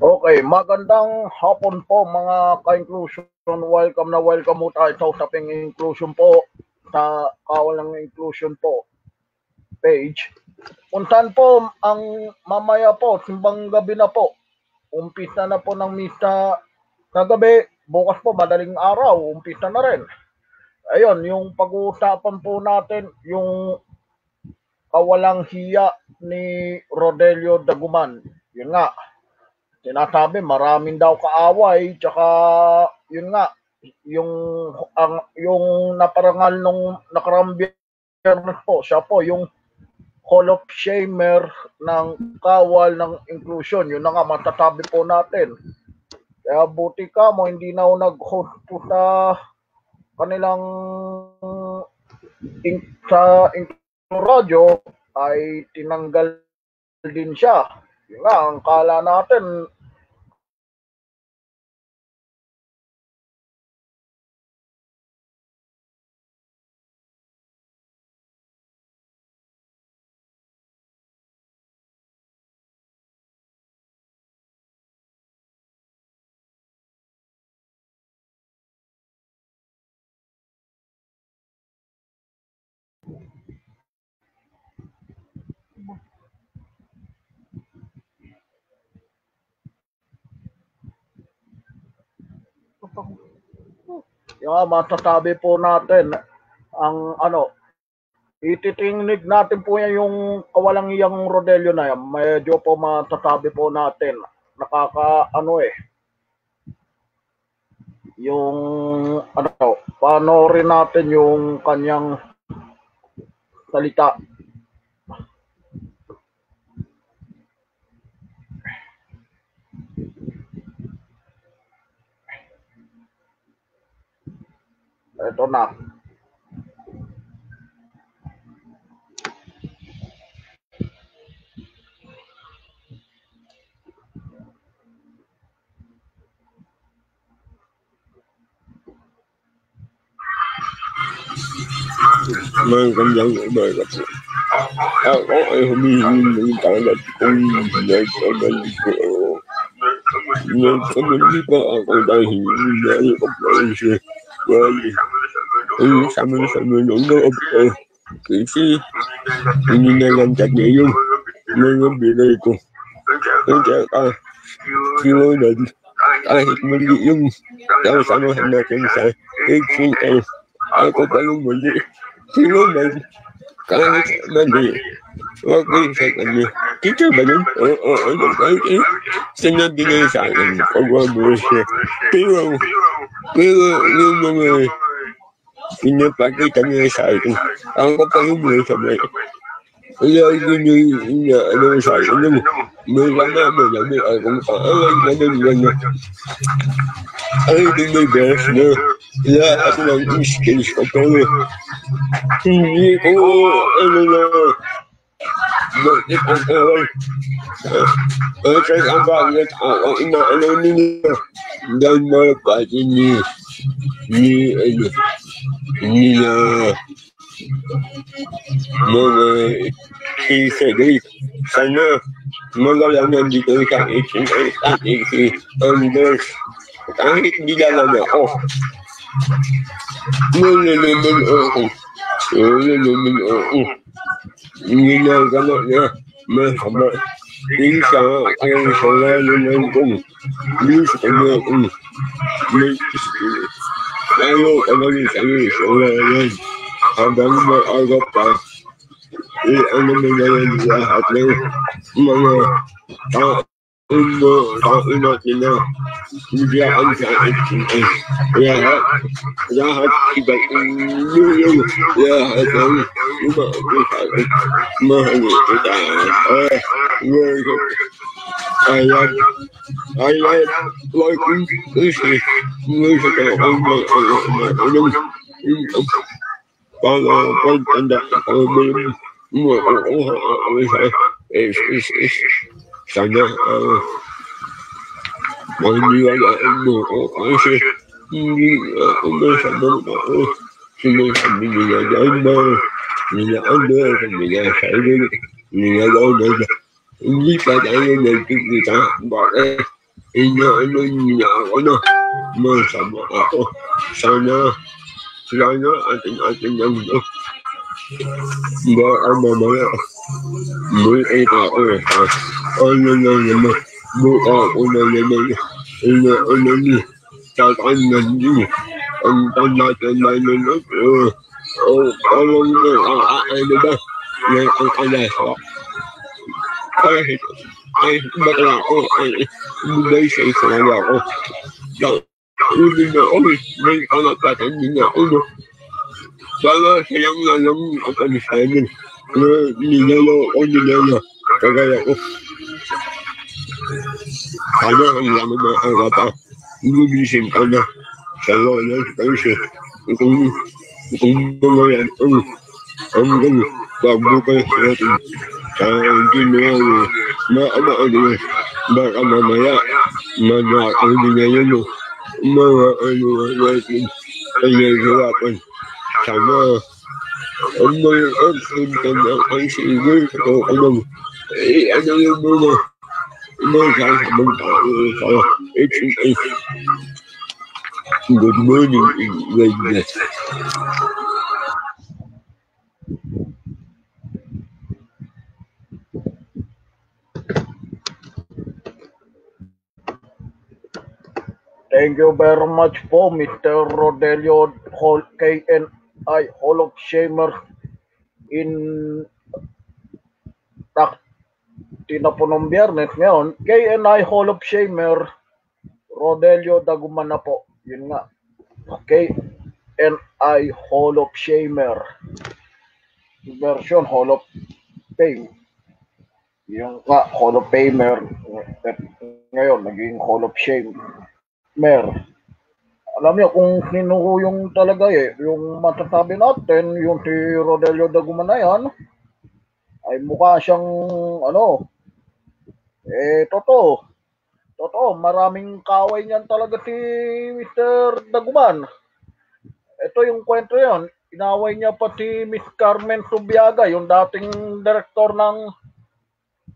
Okay, magandang hapon po mga ka-inclusion. Welcome mo tayo sa usaping inclusion po sa Kawalang Inclusion po page. Puntahan po ang mamaya po, simbang gabi na po. Umpisa na po ng misa kagabi, bukas po madaling araw, umpisa na rin. Ayun, yung pag-uusapan po natin, yung kawalang hiya ni Rodelio Daguman. Yun nga, sinasabi maraming daw kaaway, tsaka yun nga, yung naparangal nung nakarang Biyernes po, siya po yung Hall of Shamer ng kawal ng inclusion. Yun na nga masasabi po natin. Kaya buti ka mo, hindi na ako nag-host po sa kanilang sa radio ay tinanggal din siya. Yun nga, ang kala natin yung masasabi po natin ang ititingnig natin po yan yung kawalang iyang Rodelio na yan. Medyo po masasabi po natin yung panoorin natin yung kanyang salita. Ito na. Magandang umaga po. Ako ay humihingi ng tanggap kung nagkamali ko ako. Nagkamali pa ako dahil hindi ko pa siya. Ay, sama-sama ng loob ko. Kasi hindi nalantat niya yung mga binay ko. Kaya sinunan kahit mali yung kasamahan natin sa HCL. Ako pa yung mali. Sinunan kahit mali. Huwag kayo sa kanya. Kita ba nun? Oo, kahit sinabi niya sa akin. Pagwabo siya. Pero yung mga pinapakita niya sa akin, ako pa yung mga sabay. Kaya yun yung sa akin. May lama akong kaaway na nagwala. Ay, may beres na. Kaya ako lang skills ko. Pero hindi ko, bakit ang kaaway? Kasi ang bakit ako inaalaw nila. Dahil mga pati nila mga Cedric. Sana magalaman dito sa HNS at si Anders. Kahit nilalang ako. Nalalaman ako. Ginagawa niya mahaba. Isa ang salalunan kong gusto niya kong may ispili. Ayaw ka namin sa'yo salalan. Habang maaga pa, ano nangyayari lahat ng mga taon natin na bigyan sa HCS. Lahat ibang yung lahat ng umakisakin. Mahal kita. Ayan, working kasi music akong para pagtanda ako sana maniwalaan mo ako kasi hindi ako masamang ako sinasabi nila dahil na nila nila sarili nila daw na hindi pa tayo nagkikita bakit inaano niya ako na masama ako. Sana ating lang baka mamaya buhay ako ha. Ano na naman, buka ako na naman inaano niya. Tatandaan niya. Ang tanda-tanda na lang. Parang ano ba? Ang kalasa. Kahit bakla ako, bigay sa isa lang ako. Hindi na ako, may kalapatan din ako, no? Para sayang na lang ang kalisanin na ninalo. Kagaya ko. Sana ang lamang na ang rata. Lumisin ka na sa lolas kasi kung mga yan ang pagbukas natin sa ginawa na ano baka mamaya manakaw din ngayon mga natin ay nahihirapan. Sana ang mga agsunta na ay sigil sa kakanang ano yung mga magkakabang tao sa HMS. Good morning, English. Thank you very much po, Mr. Rodelio KNI Hall of Shamer in tinapunong biyernes ngayon. KNI Hall of Shamer Rodelio Daguman na po. Yun nga. KNI Hall of Shamer version Hall of Fame. Yung nga, Hall of Famer. Ngayon, naging Hall of Shame. Alam niyo kung sino yung talaga yung matasabi natin, yung si Rodelio Daguman na yan, ay mukha siyang totoo, maraming kaway niyan talaga si Mr. Daguman. Ito yung kwento yan, inaway niya pa si Miss Carmen Subiaga, yung dating direktor ng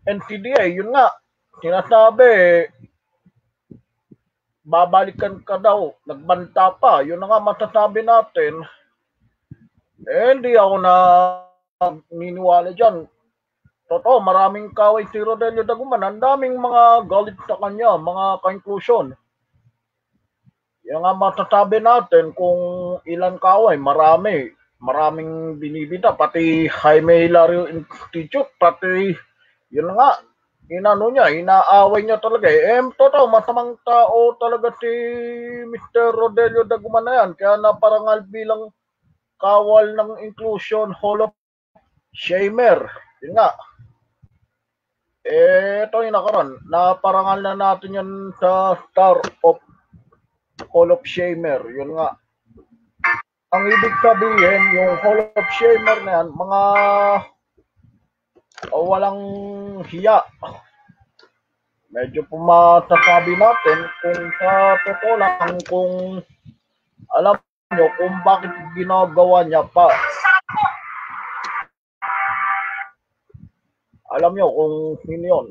NCDA, yun nga, sinasabi, babalikan ka daw, nagbanta pa, yun na nga masasabi natin. Hindi ako na niniwala dyan. Totoo, maraming kaway si Rodelio Daguman, ang daming mga galit sa kanya, mga conclusion. Yan nga masasabi natin kung ilan kaway, maraming binibita, pati Jaime Hilario Institute, pati yun nga, inaaway niya talaga totoo, masamang tao talaga si Mr. Rodelio Daguman na yan, kaya naparangal bilang kawal ng Inclusion Hall of Shamer. Yun nga. Ito yung nakaroon, naparangal na natin yan sa Star of Hall of Shamer. Yun nga. Ang ibig sabihin, yung Hall of Shamer na yan, mga walang hiya. Medyo pumatasabi natin kung sa totoo lang, kung alam nyo kung bakit ginagawa niya pa. Alam nyo kung sino yun.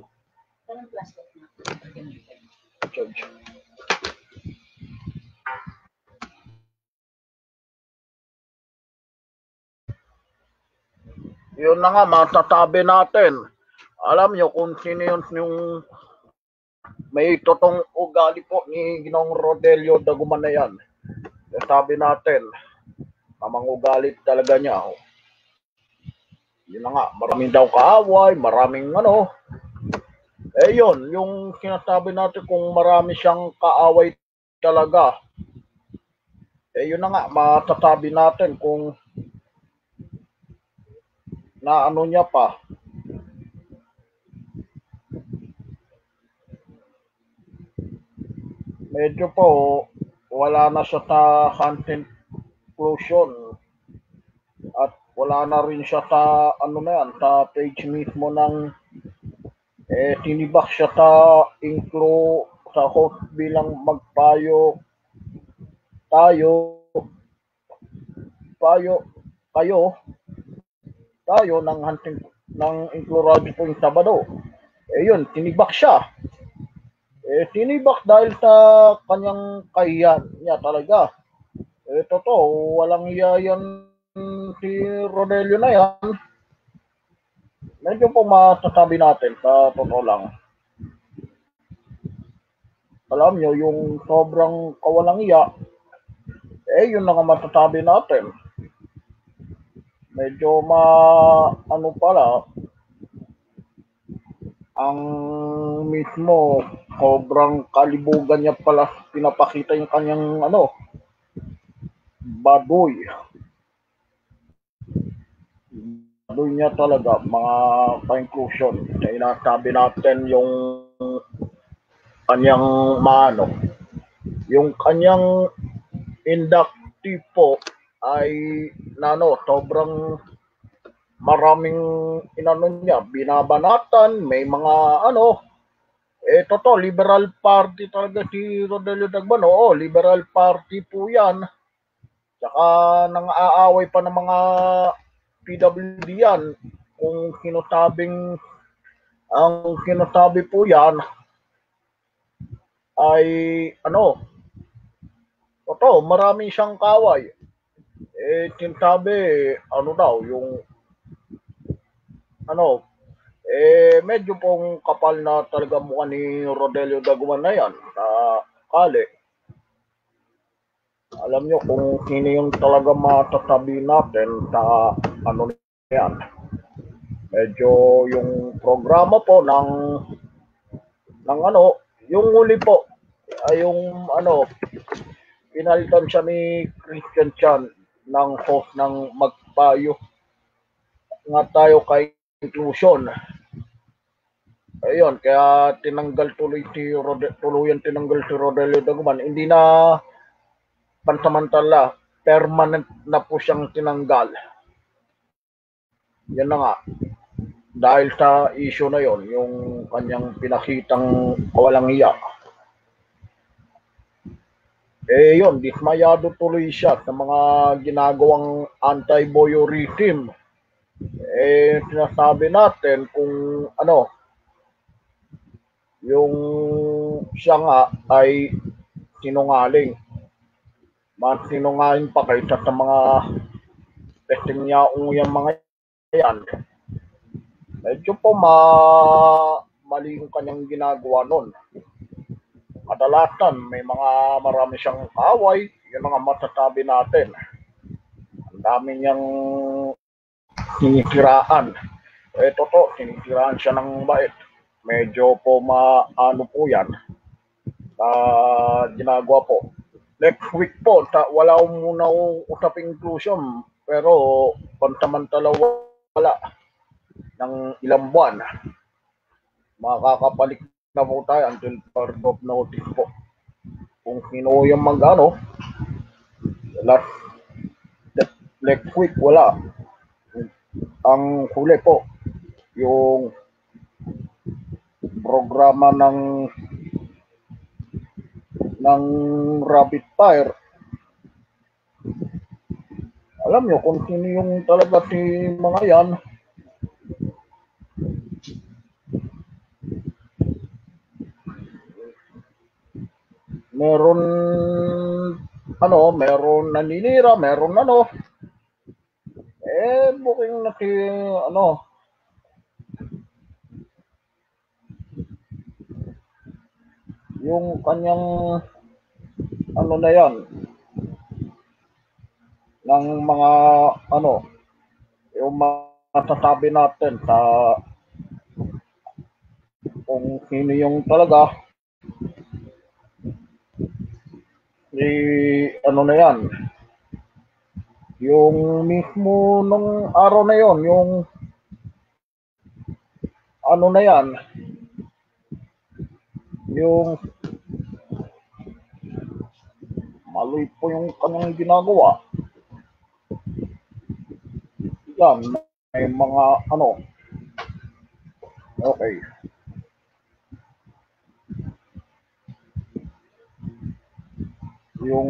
Yun na nga, masasabi natin. Alam nyo kung sino yun yung may totoong ugali po ni Ginoong Rodelio Daguman na yan. Sabi natin, namang ugali talaga niya. Yun na nga, maraming daw kaaway, maraming yun, yung sinasabi natin kung marami siyang kaaway talaga. Yun na nga, masasabi natin kung na niya pa. Medyo po, wala na siya sa content conclusion at wala na rin siya sa sa page mismo ng tinibak siya sa sa host bilang magpayo tayo ng hunting ng Inclo Radio po yung Sabado. Yun, tinibak siya. Tinibak dahil sa kanyang kahiyan niya talaga. Totoo, walang iya yan si Rodelio na yan. Medyo po masasabi natin sa totoo lang. Alam nyo, yung sobrang kawalang iya, yun na nga masasabi natin. Medyo ano pala, ang mismo, sobrang kalibugan niya pala pinapakita yung kanyang baboy. Baboy niya talaga, mga conclusion. Sinasabi natin yung kanyang yung kanyang inductive po ay sobrang maraming niya, binabanatan, may mga totoo, Liberal Party talaga si Rodelio Dagban. Oo, Liberal Party po yan. Tsaka nang aaway pa ng mga PWD yan. Kung ang sinasabi po yan ay totoo, maraming siyang kaway. Sinasabi, yung medyo pong kapal na talaga mukha ni Rodelio Daguman na yan sa kali. Alam nyo kung sino yung talaga matasabi natin sa yan. Medyo yung programa po ng yung huli po, ay yung pinalitan siya ni Christian Chan ng host ng Magpayo nga tayo kay inclusion. Ayun, kaya tuluyan tinanggal si Rodelio Daguman. Hindi na pansamantala, permanent na po siyang tinanggal. Yan na nga. Dahil sa issue na yon, yung kanyang pinakitang kawalang hiya. Yun, dismayado tuloy siya sa mga ginagawang anti-voyeurism. Sinasabi natin kung yung siya nga ay sinungaling. Mas sinungaling pa kaysa sa mga testing niya yung mga yan. Medyo po mali yung kanyang ginagawa nun. Kadalasan, may marami siyang kaway, yun ang masasabi natin. Ang dami niyang sinisiraan. Totoo, sinisiraan siya ng bait. Medyo po po yan. Ginagawa po. Next week po, wala muna usaping inclusion, pero pansamantala wala ng ilang buwan. Makakapalik na po tayo until further of notice po. Kung sino yung next week wala. Ang huli po, yung programa ng Rapid Fire. Alam nyo kung sino yung talaga si mga yan. Meron naninira, meron booking na si yung kanyang na yan ng mga yung masasabi natin sa kung sino yung talaga na yan, yung mismo nung araw na yon, yung na yan, yung mali po yung kanyang ginagawa. Yan, may mga okay. Yung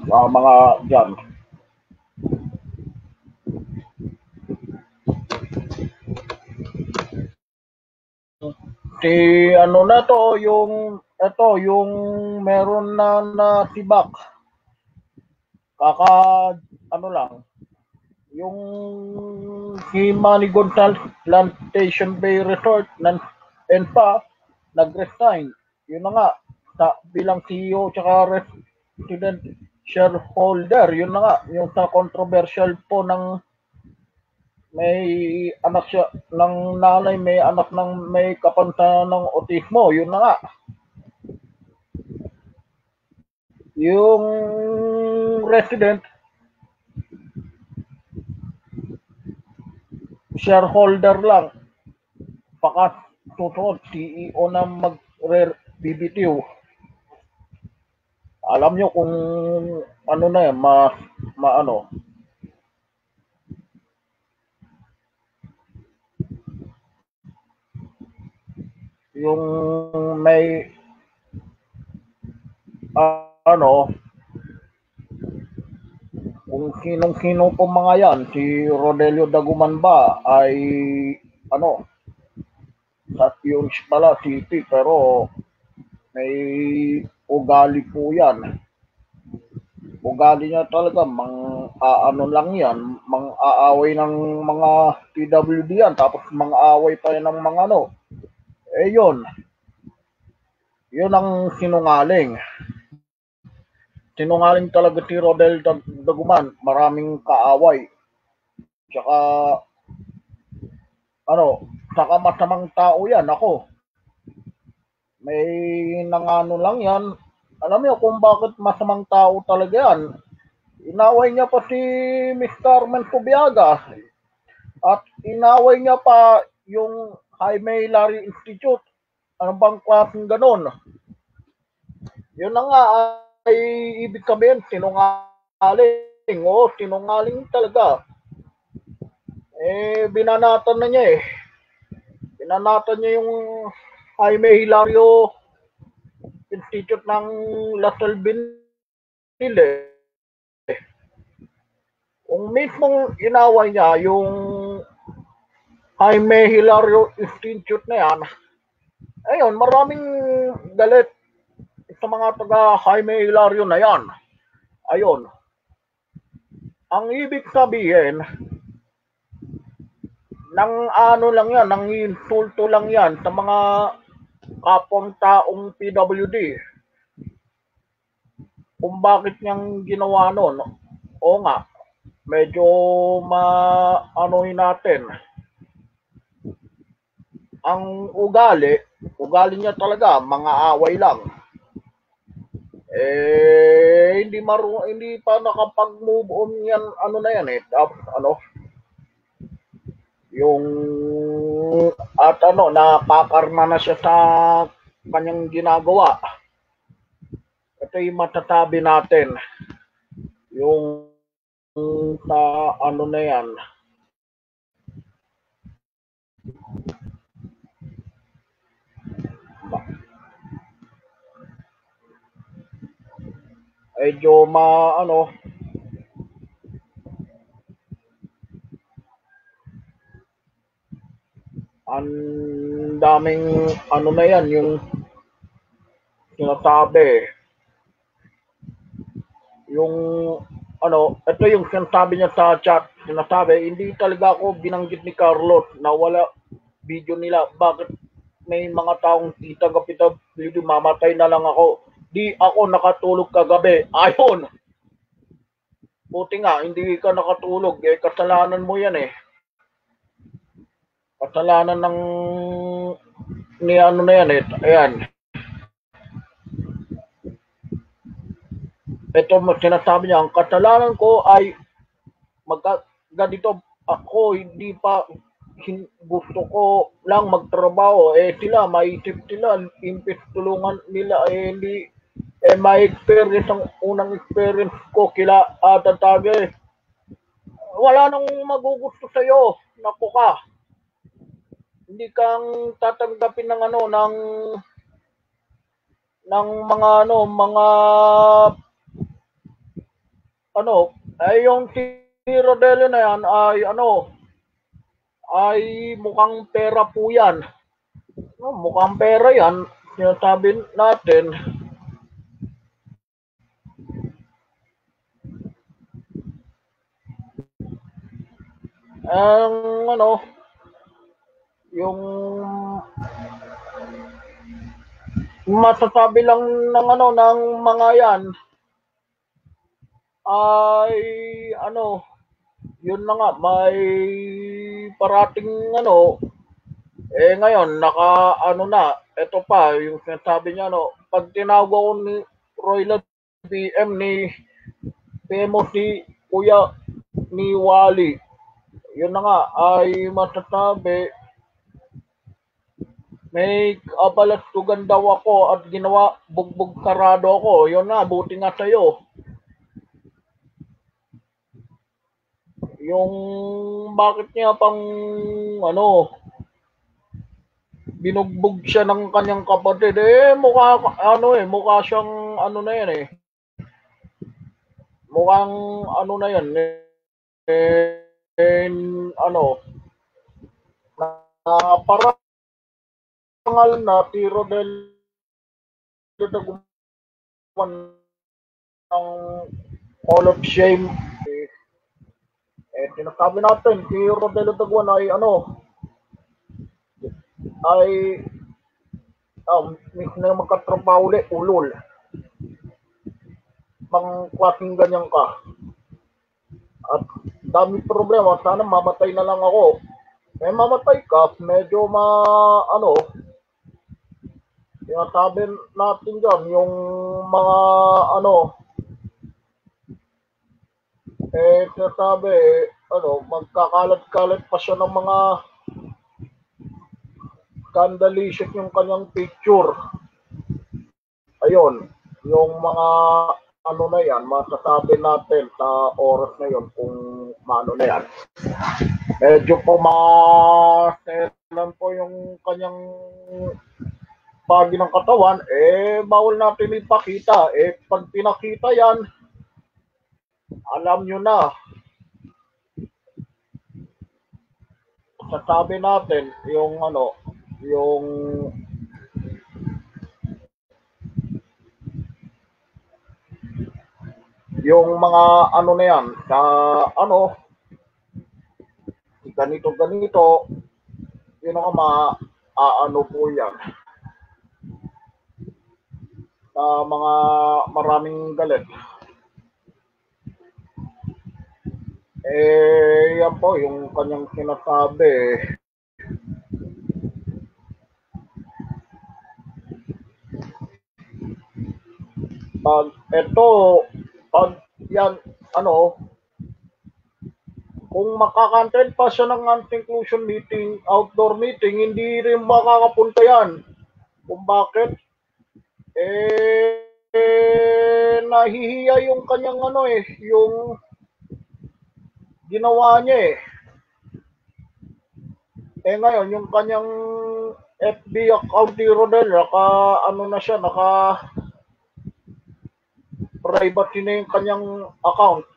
mga dyan. Si ano na to, yung meron na tibak. Kaka, ano lang, yung si Manigon Plantation Bay Resort and pa, nag-resign. Yun na nga, bilang CEO tsaka resident shareholder, yun na nga, yung sa controversial po ng may anak siya ng nanay, may anak ng may kapansanan ng autismo, yun na nga. Yung resident shareholder lang, pakat susunod CEO na mag-BBTO. Alam nyo kung ano na yan, maano. Yung may ano, kung sinong-sino po mga yan, si Rodelio Daguman ba ay ano, sa yun pala city, pero may ugali po yan. Ugali niya talaga, ano lang yan, aaway ng mga PWD yan, tapos aaway pa yan ng mga ano. Eh yun ang sinungaling. Sinungaling talaga si Rodel Daguman, maraming kaaway. Tsaka, ano, saka masamang tao yan, ako. May nangano lang yan. Alam niyo kung bakit masamang tao talaga yan. Inaway niya pa si Mr. Mensubiaga. At inaway niya pa yung Jaime Hilario Institute. Ano bang klaseng ganon? Yun na nga ay ibig sabihin, sinungaling. Oo, sinungaling talaga. Eh, binanatan na niya eh. Binanatan niya yung Jaime Hilario Institute ng Lasal Binile. Kung mismong inaway niya yung Jaime Hilario Institute na yan, ayun, maraming galit sa mga taga Jaime Hilario na yan. Ayun. Ang ibig sabihin, nang ano lang yan, nang insulto lang yan sa mga kapong taong PWD. Kung bakit niyang ginawa nun, o nga, medyo maanohin natin. Ang ugali niya talaga, mga away lang. Eh, hindi pa nakapag-move on yan, ano na yan eh, ano, yung, at ano, napakarma na siya sa kanyang ginagawa. Ito yung matatabi natin, yung sa ano na yan, medyo ano, ang daming ano na yan, yung sinasabi, yung ano, ito yung sinasabi niya sa chat, sinasabi, hindi talaga ako binanggit ni Carlos na wala video nila, bakit may mga taong taga-PWD mamatay na lang ako, di ako nakatulog kagabi. Ayun, buti nga, hindi ka nakatulog, eh, kasalanan mo yan eh. Kasalanan ng ni ano na yan eh. Ayan. Ito sinasabi niya, ang kasalanan ko ay ganito ako, hindi pa gusto ko lang magtrabaho. Eh sila, maisip sila, impis tulungan nila, eh hindi, eh may experience, ang unang experience ko kila Tatage. Wala nang magugusto sa'yo, naku ka. Hindi kang tatanggapin ng ano, ng mga ano, ano, ay yung si Rodelio na yan ay ano, ay mukhang pera po yan. No, mukhang pera yan. Sinasabi natin. Ang ano, yung masasabi lang ng ano ng mga yan ay ano, yun na nga may parating ano ngayon ano na ito pa yung sinasabi niya no pag tinawag ko ni Royal PM ni PMO si Kuya ni Wally yun na nga ay masasabi may abalastugan daw ako at ginawa bugbog sarado ako yun na buti nga sa'yo yung bakit niya pang ano binugbog siya ng kanyang kapatid mukha siyang ano na yan mukhang ano na yan ano na parangal na tiro del gumawan ng Hall of Shame sinasabi natin si Rodelo Daguan ay ano ay mismo na magkatrabaho ulit ulol pang klaseng ganyan ka at dami problema sana mamatay na lang ako mamatay ka medyo ano sinasabi natin dyan yung mga ano sinasabi ano magkakalat-kalat pa siya ng mga scandalicious yung kanyang picture ayun yung mga ano na yan masasabi natin sa oras na yon kung maano na yan medyo pumaselan po yung kanyang pagi ng katawan bawal natin ipakita pag pinakita yan alam nyo na sasabi natin yung ano yung mga ano na yan sa ano ganito yun ang ano po yan sa mga maraming galit yan po yung kanyang sinasabi pag yan ano kung makaka-attend pa siya ng anti-inclusion meeting, outdoor meeting, hindi rin makakapunta yan. Kung bakit? Nahihiya yung kanyang ano yung ginawa niya ngayon, yung kanyang FB account ni Rodel, ano na siya, private na yung kanyang account.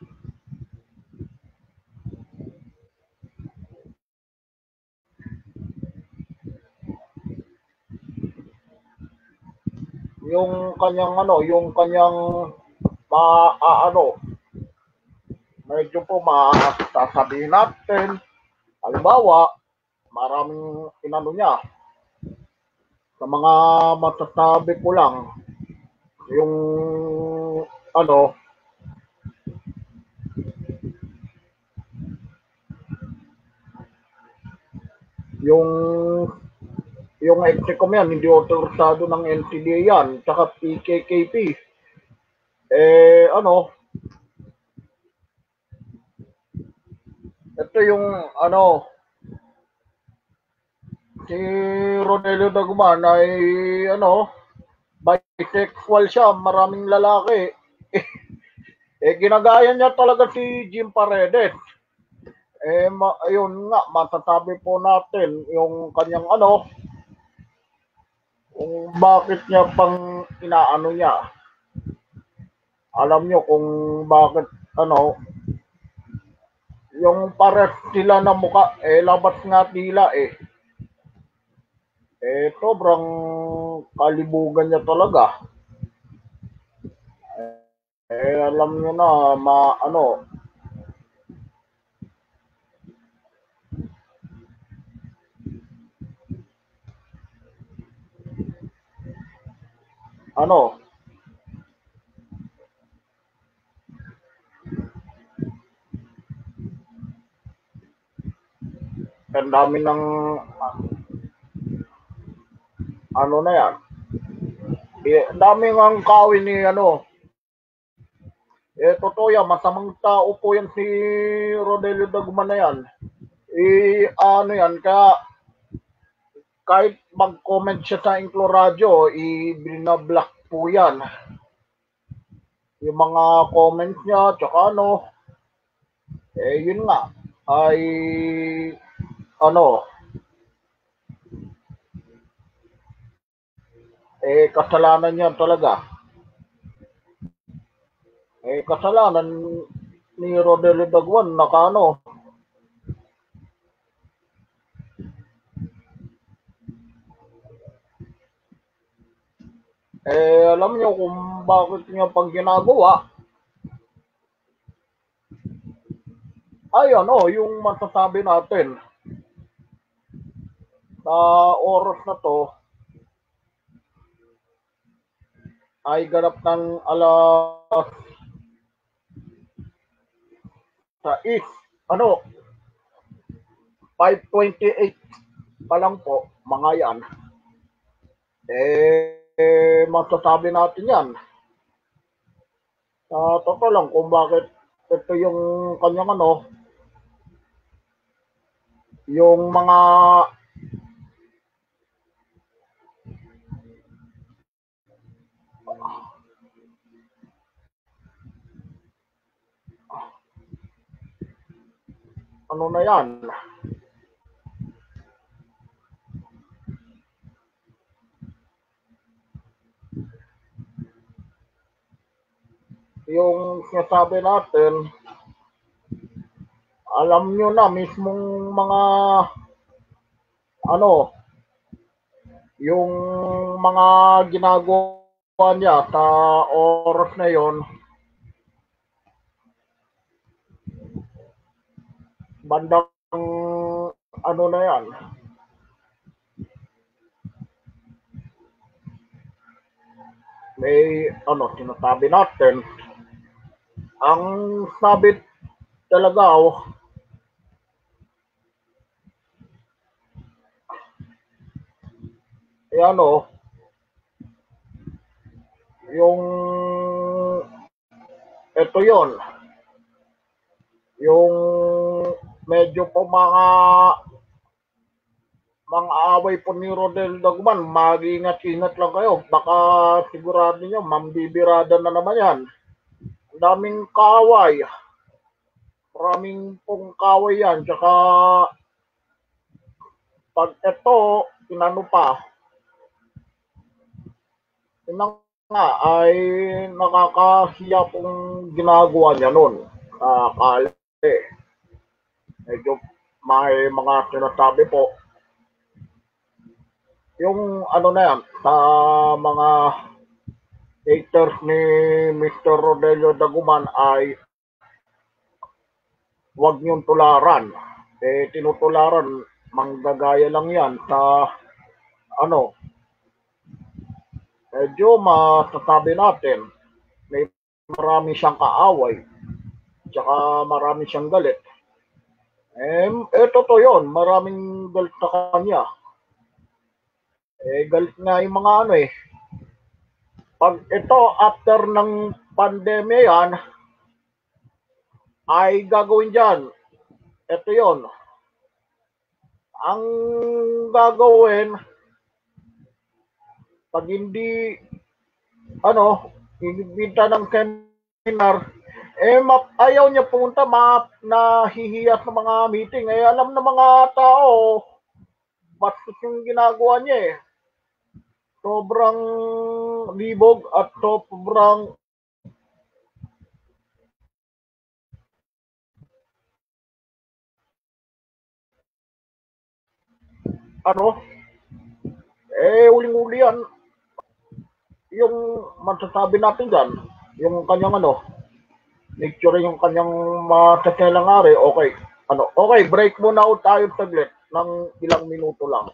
Yung kanyang medyo po masasabihin natin, halimbawa, maraming inano niya, sa mga masasabi ko lang, yung ano, yung execom yan, hindi otorisado ng NTDA yan, tsaka PKKP. Ano, ito yung ano, si Ronelio Daguman ay ano, bisexual siya, maraming lalaki. Ginagaya niya talaga si Jim Paredes. Ayun nga, masasabi po natin yung kanyang ano, kung bakit niya pang inaano niya. Alam nyo kung bakit ano, yung pares sila na mukha, labas nga tila Sobrang kalibugan niya talaga. Alam niyo na, ano, ang dami ng, ano na yan, ang dami ng kawin ni, totoo yan, masamang tao po yan si Rodelio Dagman na yan. Ano yan, kaya kahit mag-comment siya sa Inclo Radio, binablock po yan. Yung mga comments niya, tsaka yun nga, ay, ano, kasalanan niya talaga. Kasalanan ni Rodelio Dagwan, alam niyo kung bakit niya pag ginagawa, ay yung masasabi natin, sa oras na to, ay ganap ng alas 6, 5:28 pa lang po, mga yan. Masasabi natin yan. Totoo lang kung bakit ito yung kanyang yung mga ano na yan, yung sinasabi natin, alam nyo na mismong mga yung mga ginagawa niya sa oras na yon, bandang na yan, may sinasabi natin, ang sabit talaga yung ito yon, yung medyo po mga away po ni Rodel Dagman, mag-ingat-ingat lang kayo. Baka sigurado nyo, mambibirada na naman yan. Ang daming kaaway. Maraming pong kaaway yan. Tsaka pag ito, inang nga ay nakakahiya pong ginagawa niya nun. Kali. Medyo may mga sinasabi po. Yung na yan, sa mga haters ni Mr. Rodelio Daguman ay huwag niyong tularan. Tinutularan, manggagaya lang yan sa medyo masasabi natin, may marami siyang kaaway, tsaka marami siyang galit. Totoo yun, maraming galit sa kanya. Galit nga yung mga pag ito, after ng pandemya yan, ay gagawin dyan. Ito yon. Ang gagawin, pag hindi, inibita ng seminar, ayaw niya pumunta, nahihiya sa mga meeting. Alam ng mga tao, bastos yung ginagawa niya Sobrang libog at sobrang ano, Uling-uli yan. Yung masasabi natin dyan, yung kanyang nature yung kanyang matatelang ari, okay. Okay, break muna tayo saglit ng ilang minuto lang.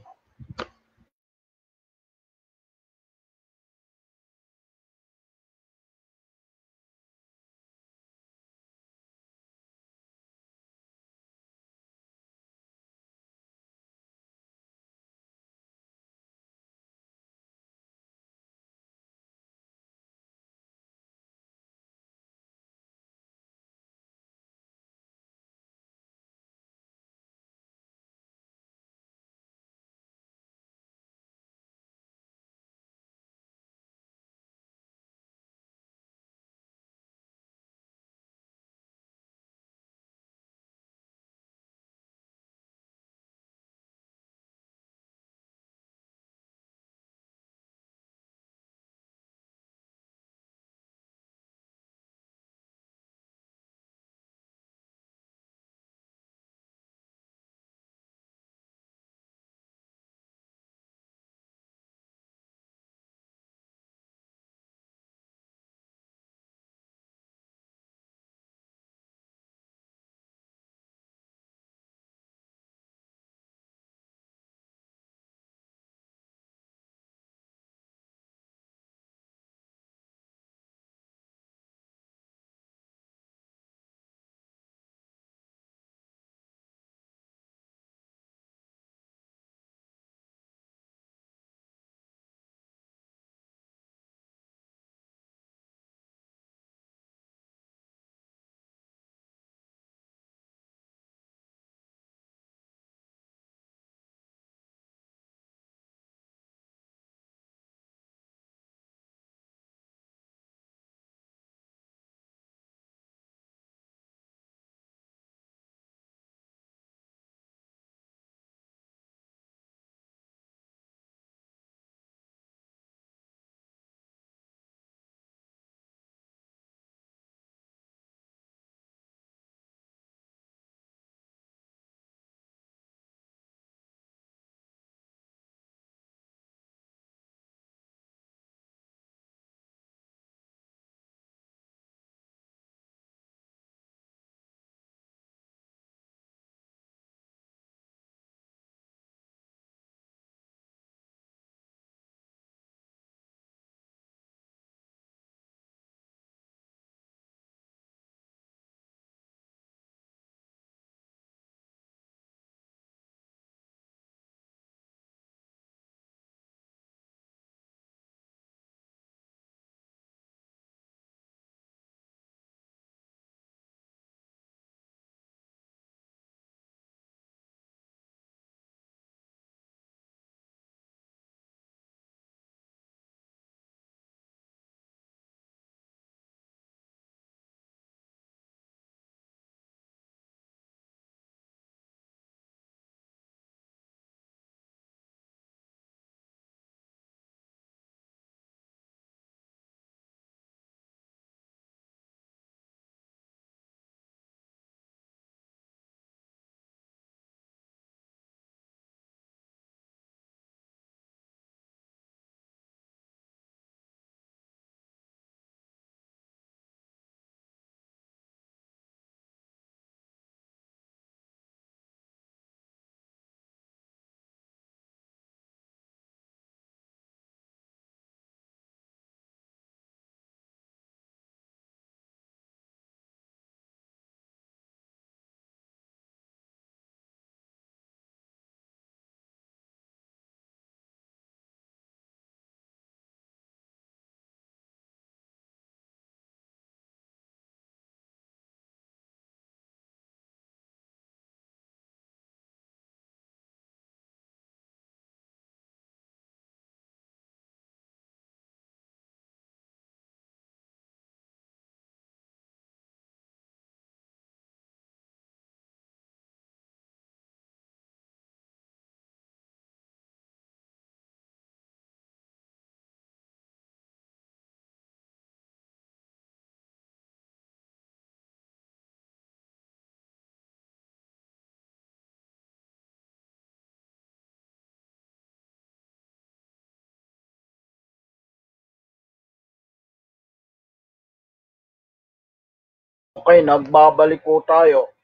Okay, nagbabalik po tayo.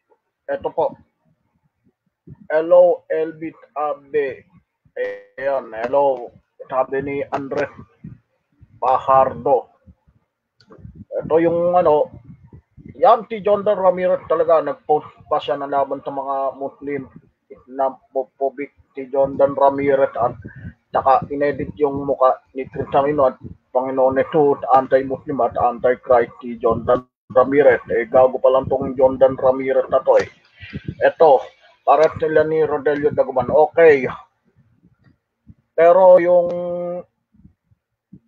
Ito po. Hello, Elbit Abe. Ayan, hello. Sabi ni Andres Pajardo. Ito yung ano, yan si Jondan Ramirez talaga, nag-post pa siya na laban sa mga Muslim Islamophobic si Jondan Ramirez at saka inedit yung muka ni Cristiano at Panginoon nito anti-Muslim at anti-Christ si Jondan Ramirez. Gago pa lang tong Jondan Ramirez na to eh. Ito, para sila ni Rodelio Daguman. Okay. Pero yung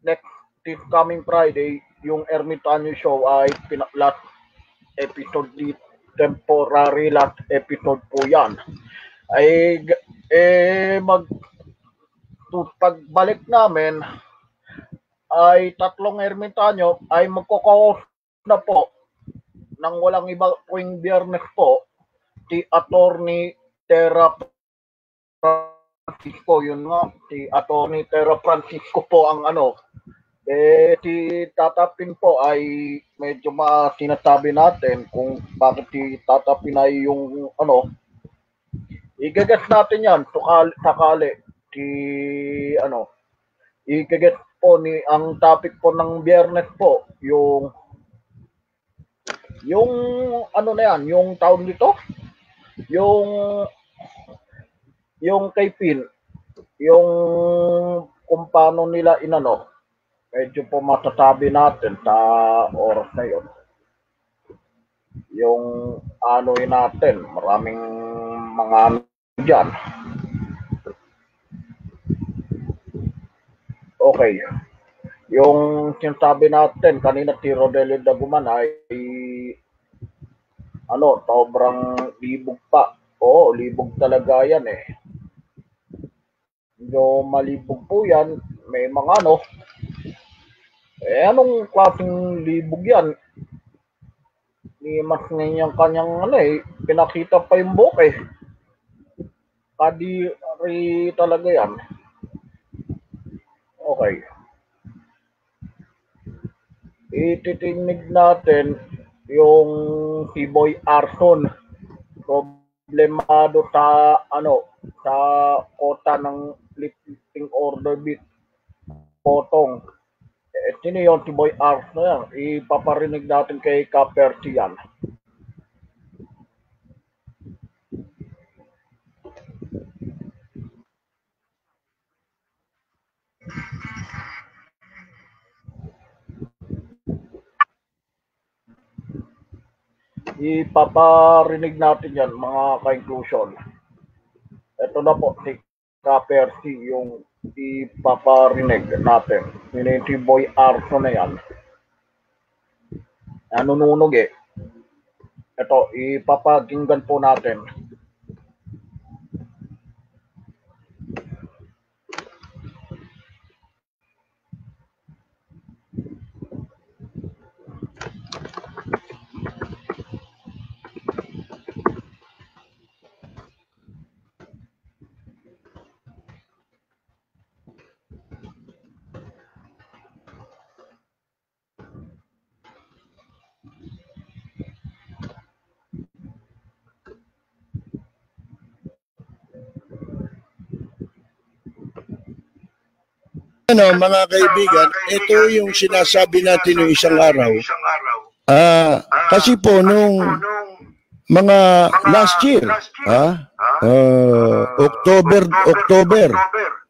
next this coming Friday, yung Ermitanyo show ay last episode di temporary last episode po yan. Ay pagbalik namin ay tatlong Ermitanyo ay magko-co-host na po ng walang iba tuwing Biyernes po si Attorney Terra Francisco, yun nga, si Attorney Terra Francisco po ang ano. Si Tatapin po ay medyo sinasabi natin kung bakit si Tatapin ay yung ano, igagas natin yan, sakali, ano, igagas po ni, ang topic po ng Biyernes po, yung ano na yan, yung taon dito, yung kay Pin, yung kung paano nila inano, medyo po masasabi natin sa oras na yun. Yung ano natin, maraming mga ano dyan. Okay. Yung sinasabi natin, kanina si Rodelio Daguman ay ano, sobrang libog pa. Oo, libog talaga yan eh. Yung malibog po yan, may mga ano, anong klaseng libog yan? Ni mas ngayong kanyang ano eh, pinakita pa yung buhok eh. Kadiri talaga yan. Okay. Ititingnig natin yung si Boy Arson. Problemado sa ano, sa kota ng lifting order bit potong. Sino yun si Boy Arson na yan? Ipaparinig natin kay Kaperti yan. Ipaparinig natin yan, mga ka-inclusion. Ito na po, si Kaperti yung ipaparinig natin. Si Boy Arson na yan. Nanununog eh. Ito, ipapakinggan po natin. Ano, mga kaibigan, ito yung sinasabi natin yung isang araw. Kasi po nung mga last year, October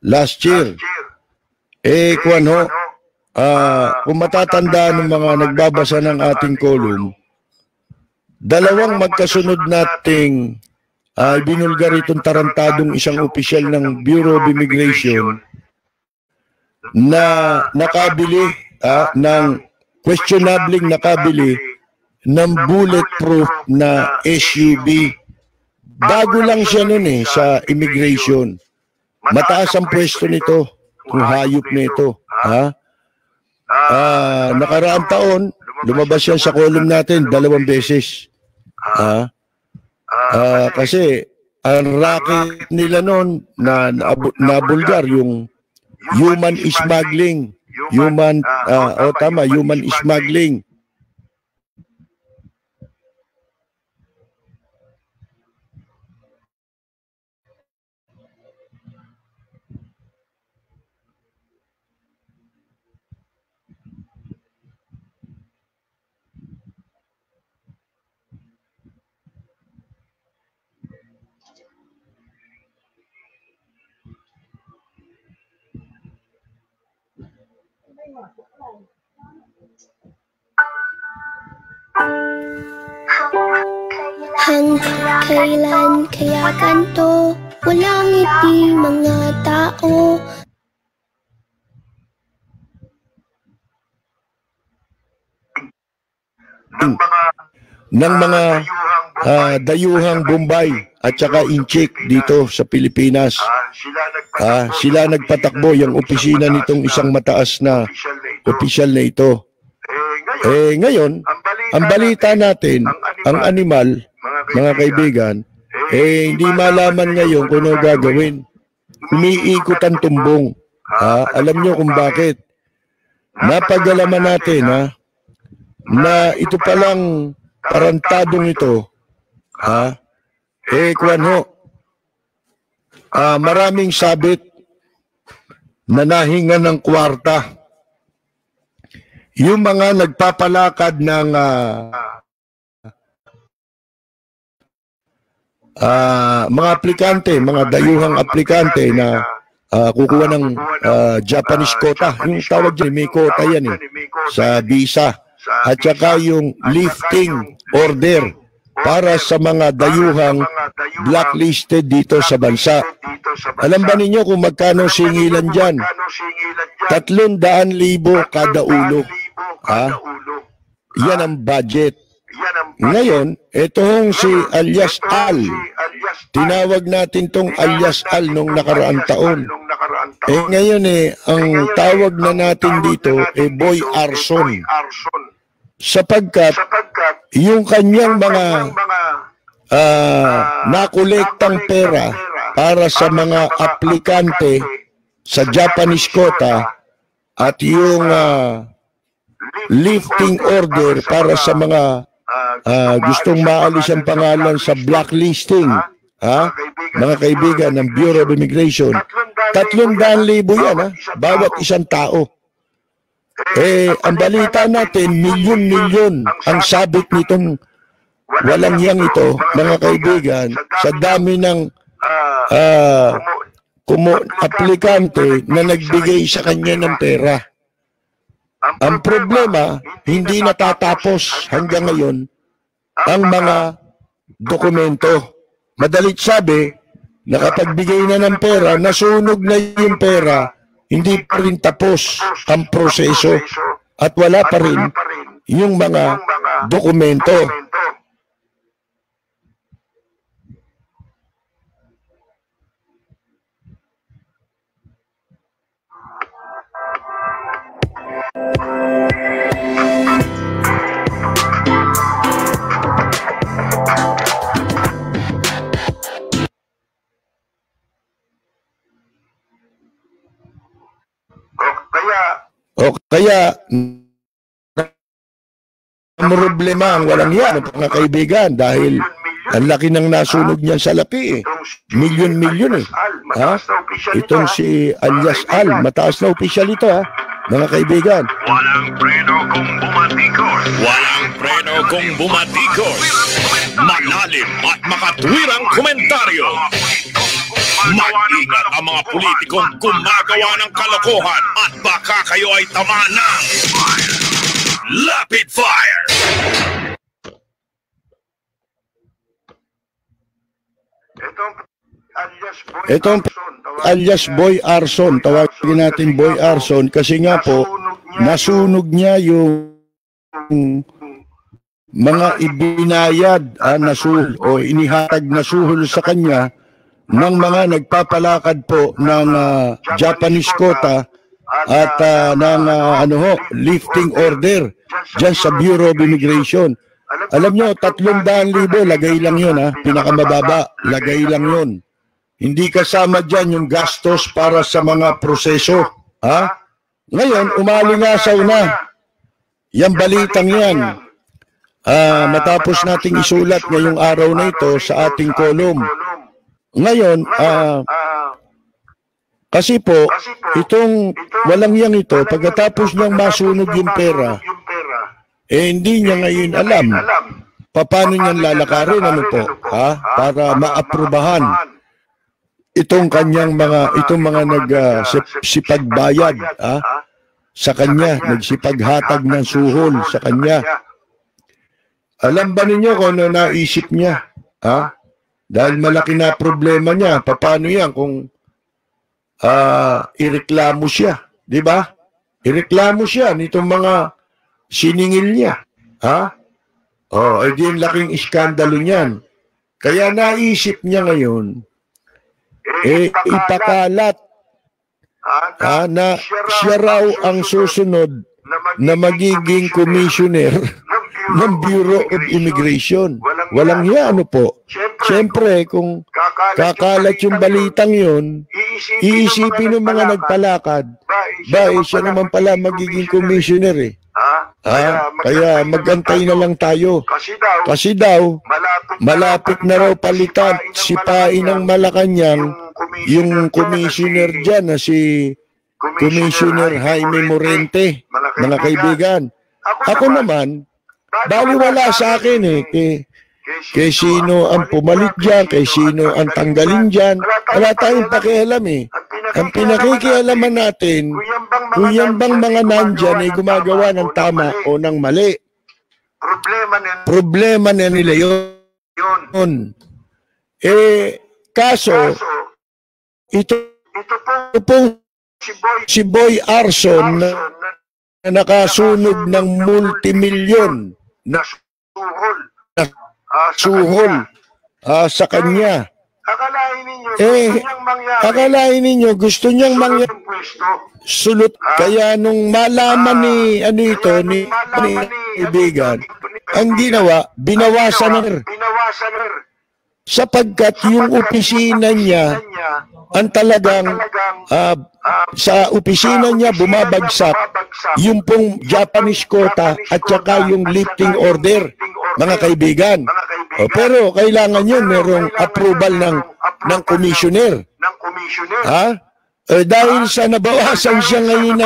last year, kung ano, kung matatanda ng mga nagbabasa ng ating column, dalawang magkasunod nating binulgar itong tarantadong isang opisyal ng Bureau of Immigration na nakabili ng questionabling nakabili ng bulletproof na SUV. Bago lang siya nun sa immigration. Mataas ang pwesto nito, kung hayop nito. Nakaraang taon, lumabas yan sa column natin 2 beses. Kasi ang racket nila noon na nabulgar yung human smuggling. Human smuggling. Hanggang kailan kaya ganito? Walang ngiti mga tao. Ng mga dayuhang Bombay at saka Inchik dito sa Pilipinas. Sila nagpatakbo yung opisina nitong isang mataas na opisyal na ito. Ngayon, ang balita natin, ang animal, mga kaibigan, hindi malaman ngayon kung ano gagawin. Umiikot ang tumbong. Alam nyo kung bakit. Napagalaman natin na ito palang tarantadong ito, maraming sabit na nahinga ng kwarta. Yung mga nagpapalakad ng mga aplikante, mga dayuhang aplikante na kukuha ng Japanese quota. Yung tawag dyan, may quota yan sa visa. At saka yung lifting order para sa mga dayuhang blacklisted dito sa bansa. Alam ba ninyo kung magkano singilan dyan? 300,000 kada ulo. Yan ang budget. Ngayon, itong si alias Al, tinawag natin tong alias Al nung nakaraang taon. Ngayon ang tawag na natin dito Boy Arson. Sapagkat yung kanyang mga nakolektang pera para sa mga aplikante sa Japanese quota at yung lifting order para sa mga gustong maalis ang pangalan sa blacklisting, mga kaibigan ng Bureau of Immigration, 300,000 yan, bawat isang tao. Ang balita natin, milyon-milyon ang sabit nitong walang yang ito, mga kaibigan, sa dami ng aplikante na nagbigay sa kanya ng pera. Ang problema, hindi natatapos hanggang ngayon ang mga dokumento. Madalit sabi, nakapagbigay na ng pera, nasunog na yung pera, hindi pa rin tapos ang proseso at wala pa rin yung mga dokumento. Kaya problema ang walang yan, mga kaibigan, dahil ang laki ng nasunog niyan sa lapi. Milyon-milyon . Itong si alias Al, mataas na opisyal ito, mga kaibigan. Walang preno kung bumatikos. Walang preno kung bumatikos. Malalim at makatwirang komentaryo. Mag-ingat ang mga politikong gumagawa ng kalokohan at baka kayo ay tama ng Lapid Fire! Itong alias Boy Arson, tawagin natin Boy Arson kasi nga po, nasunog niya yung mga ibinayad na suhol o inihatag na suhol sa kanya ng mga nagpapalakad po ng Japanese quota at ng lifting order dyan sa Bureau of Immigration. Alam nyo, 300,000 lagay lang yun, pinakamababa, lagay lang yun. Hindi kasama dyan yung gastos para sa mga proseso. Ngayon, umalingasaw na. Yang balitang yan, matapos nating isulat ngayong araw na ito sa ating kolum. Ngayon, kasi po, itong walang yang ito, pagkatapos niyang masunog yung pera, hindi niya ngayon alam paano niyang lalakarin, para maaprubahan itong kanyang mga, itong mga nagsipagbayad, sa kanya, nagsipaghatag ng suhol sa kanya. Alam ba ninyo kung ano naisip niya? Ha? Dahil malaki na problema niya, paano yan kung ireklamo siya, di ba? Ireklamo siya nitong mga siningil niya. Ha? Edi yung laking iskandalo niyan. Kaya naisip niya ngayon, ipakalat na siya raw ang susunod na magiging commissioner ng Bureau of Immigration. Walang hiya, ano po? Siyempre, kung kakalat yung balitang yun, iisipin ng mga nagpalakad, siya naman pala magiging commissioner eh. Kaya magantay na lang tayo. Kasi daw, malapit na raw palitan, sipain ng Malacanang yung commissioner dyan na si Commissioner Jaime Morente, mga kaibigan. Ako naman, baliwala sa akin eh, kay sino ang pumalit dyan, kay sino ang tanggalin dyan. Wala tayong pakialam eh. Ang pinakikialaman natin, kung yan bang mga nandyan ay gumagawa ng tama o ng mali. Problema na nila yun. Kaso, ito pong si Boy Arson na nakasunog ng multimilyon na suhol sa kanya. Akalain ninyo gusto niyang sulot. Kaya nung malaman ni kaibigan, ang ginawa, binawasan sapagkat yung opisina niya ang talagang sa opisina niya bumabagsak yung pong Japanese quota at saka yung lifting order, mga kaibigan. Pero kailangan yun merong approval ng commissioner. Dahil sa nabawasan siya ngayon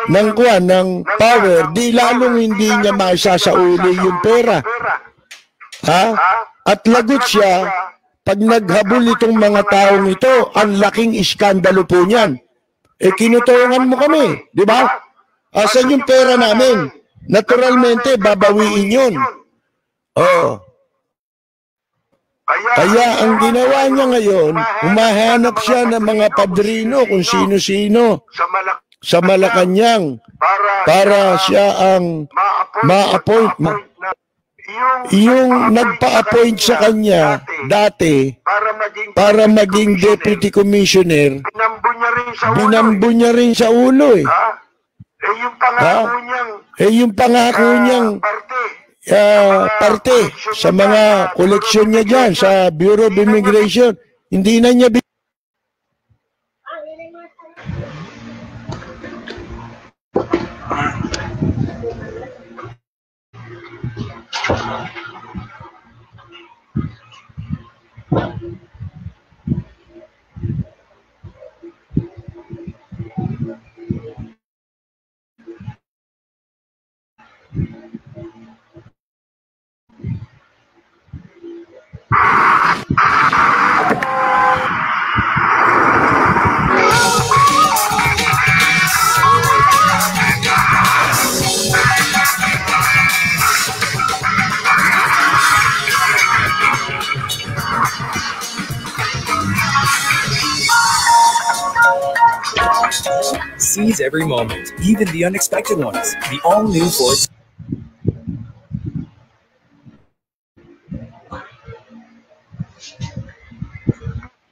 ng power, di lalong hindi niya maisasauli yung pera. At lagot siya, pag naghabol itong mga taong ito, ang laking iskandalo po niyan. Kinutungan mo kami, di ba? Asan yung pera namin? Naturalmente, babawiin yun. Kaya ang ginawa niya ngayon, humahanap siya ng mga padrino kung sino-sino sa Malacanang para siya ang ma-appoint. Yung nagpa-appoint sa kanya dati para maging deputy commissioner, binambo niya rin sa ulo eh. Yung pangako niyang parte sa mga koleksyon niya dyan sa Bureau of Immigration, hindi na niya Seize every moment, even the unexpected ones. The all-new Ford.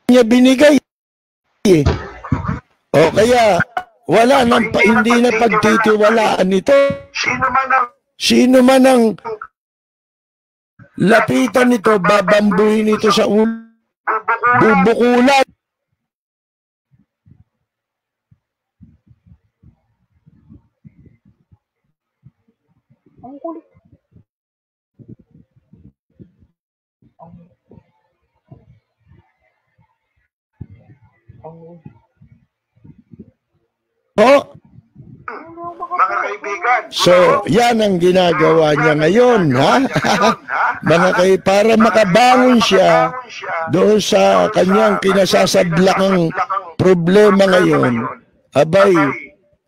Niya binigay. Kaya wala nang hindi na pagtitiwalaan nito. Sino man ang lapitan nito, babambuhin ito sa ulo, bubukulan. Ang kulit. Mga kaibigan. So, yan ang ginagawa niya ngayon, ha? Para makabangon siya doon sa kanyang kinasasadlakang problema ngayon. Abay,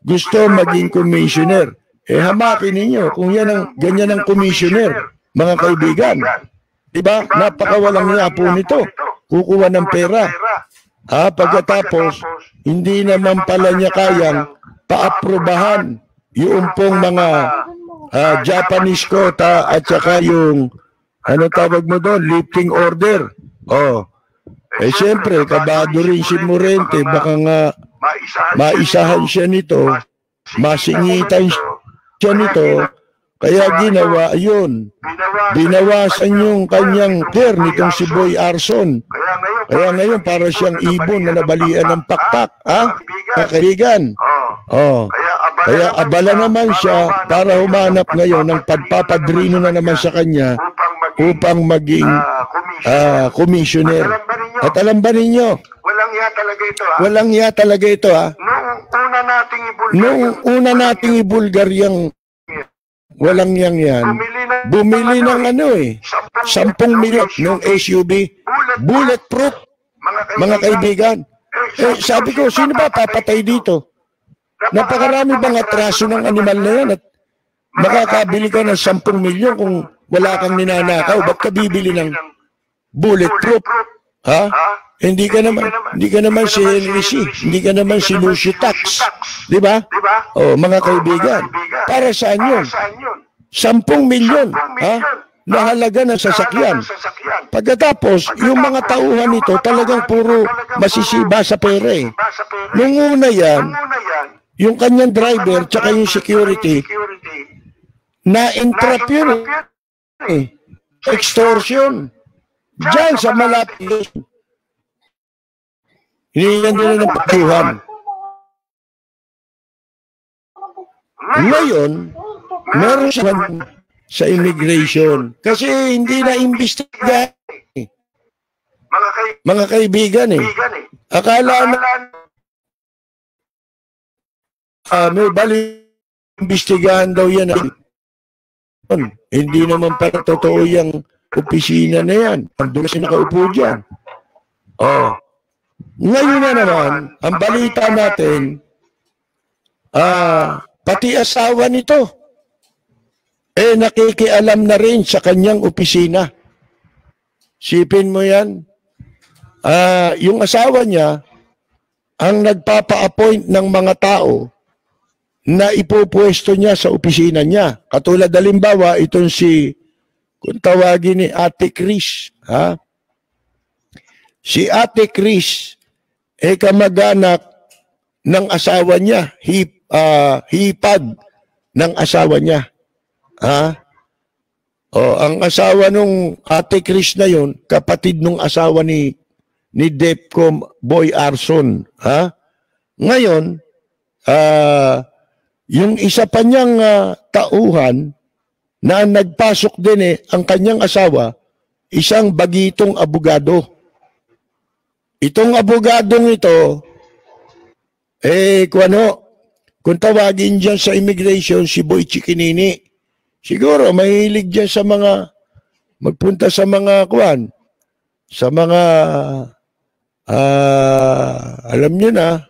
gusto maging commissioner. Hamakin ninyo kung ganyan ang commissioner, mga kaibigan. Diba? Napakawalang niya po nito. Kukuha ng pera. Pagkatapos, hindi naman pala niya kayang paaprubahan yung pong mga Japanese quota at saka yung, ano tawag mo doon, lifting order. Siyempre, kabado rin si Morente, baka nga maisahan siya nito, masingitan siya nito, kaya ginawa yun. Binawasan yung kanyang care nitong si Boy Arson. Kaya ngayon, para siyang ibon na nabalian ng pakpak. Kaibigan. Kaya abala naman siya para humanap ngayon ng pagpapadrino na naman sa kanya upang maging commissioner. At alam ba ninyo? Walang iya talaga ito. Nung una nating ibulgar yung walang yan. Bumili ng 10 milyon ng SUV. Bulletproof, mga kaibigan. Sabi ko, sino ba papatay dito? Napakarami bang atraso ng animal na yan at makakabili ka ng 10 milyon kung wala kang ninanakaw? Ba't ka bibili ng bulletproof? Hindi ka naman si Henry C. Hindi ka naman si Lucio Tax. Di ba? Mga kaibigan. Para saan yun? 10 milyon. Na halaga ng sasakyan. Pagkatapos, yung mga tauhan nito talagang puro masisiba sa pera. Nung una yan, yung kanyang driver tsaka yung security, na-entrap yun. Extortion. Diyan sa malapit. Hinihingan nila ng pagtuhan. Ngayon, meron siya sa immigration. Kasi hindi na imbestiga. Mga kaibigan Akala na may bali imbestigahan daw yan. Hindi naman para totoo yung opisina na yan. Doon kasi nakaupo dyan. Ngayon na naman, ang balita natin, pati asawa nito, nakikialam na rin sa kanyang opisina. Sipin mo yan. Yung asawa niya, ang nagpapa-appoint ng mga tao na ipupwesto niya sa opisina niya. Katulad halimbawa, itong kung tawagin ni Ate Chris, si Ate Chris, kamag-anak ng asawa niya, hipag ng asawa niya. Ang asawa nung Ate Chris na yun, kapatid nung asawa ni Defcom Boy Arson. Ngayon, yung isa pa niyang tauhan na nagpasok din ang kanyang asawa, isang bagitong abogado. Itong abogadong ito, kung tawagin dyan sa immigration, si Boy Chikinini, siguro mahilig dyan sa magpunta sa mga sa mga, alam nyo na,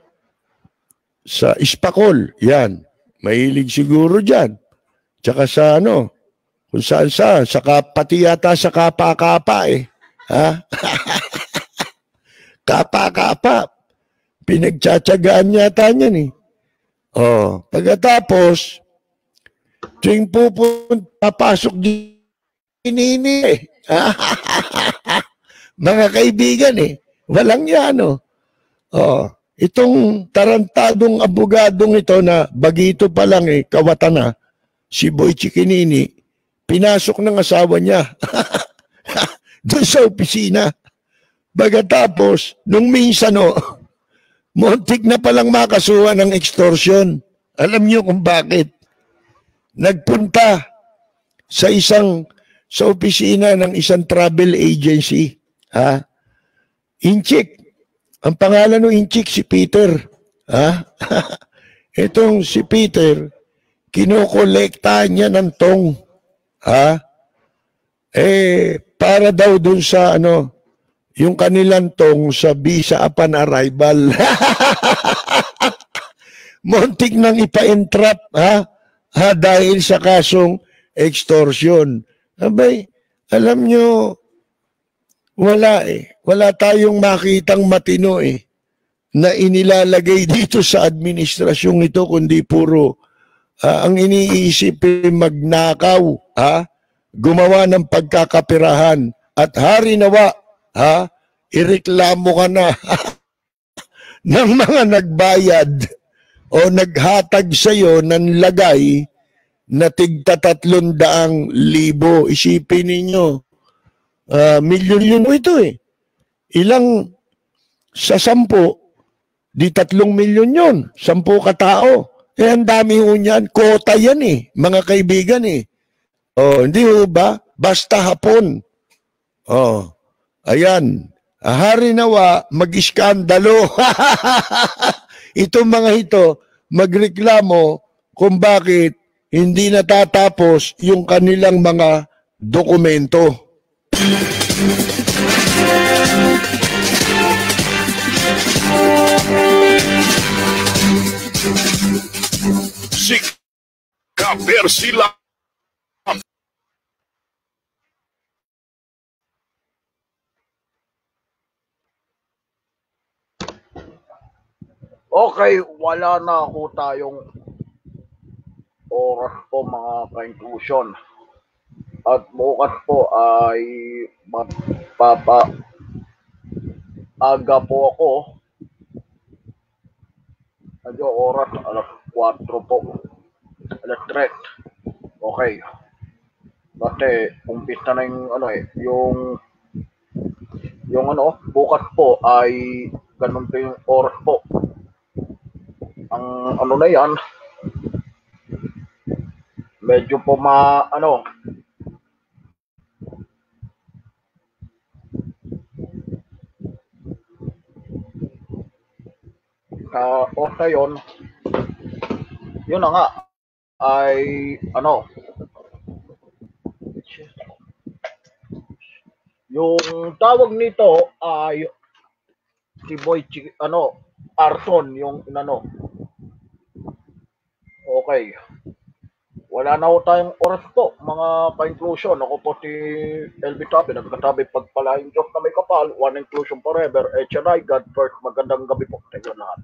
sa Ispakol, yan. Mahilig siguro dyan. Tsaka sa kung saan, pati yata sa kapa-kapa Kapa-kapa. Pinagtsatsagaan yata niyan Pagkatapos, tuwing papasok dinini mga kaibigan walang yan itong tarantadong abogadong ito na bagito pa lang kawatan na, si Boy Chikinini, pinasok ng asawa niya doon sa opisina. Pagkatapos, nung minsan muntik na palang makasuhan ng extortion. Alam niyo kung bakit? Nagpunta sa opisina ng isang travel agency. Inchik. Ang pangalan ng Inchik si Peter. Itong si Peter, kinokolekta niya ng tong. Para daw dun sa yung kanilang tong sa visa upon arrival. Montik nang ipa-entrap, dahil sa kasong extortion. Abay, alam nyo, wala Wala tayong makitang matino na inilalagay dito sa administrasyong ito, kundi puro ang iniisip magnakaw, gumawa ng pagkakapirahan, at hari nawa, ireklamo ka na ng mga nagbayad o naghatag sa'yo ng lagay na tigta 300,000. Isipin ninyo, milyon mo ito Ilang sa 10, di 3 milyon yun. 10 katao. Ang dami ho niyan. Kota yan mga kaibigan hindi ho ba? Basta hapon. Ayan. Hari nawa, mag-iskandalo. Itong mga ito, magreklamo kung bakit hindi natatapos yung kanilang mga dokumento. Si Kabersila. Okay, wala na ako tayong oras po mga ka-inclusion. At bukas po ay aga po ako. Medyo oras, alas 4 po. Alas 3. Okay. Kasi umpisa na yung bukas po ay ganun po yung oras po. Ang na yan, medyo po oras na yun na nga, ay yung tawag nito ay si Boy Arson, yung Okay. Wala na ho tayong oras po, mga ka-inclusion. Ako po si LB Tabi, nagkatabi pagpalaing Diyos na may kapal, one inclusion forever, HNI, God first, magandang gabi po sa inyo lahat.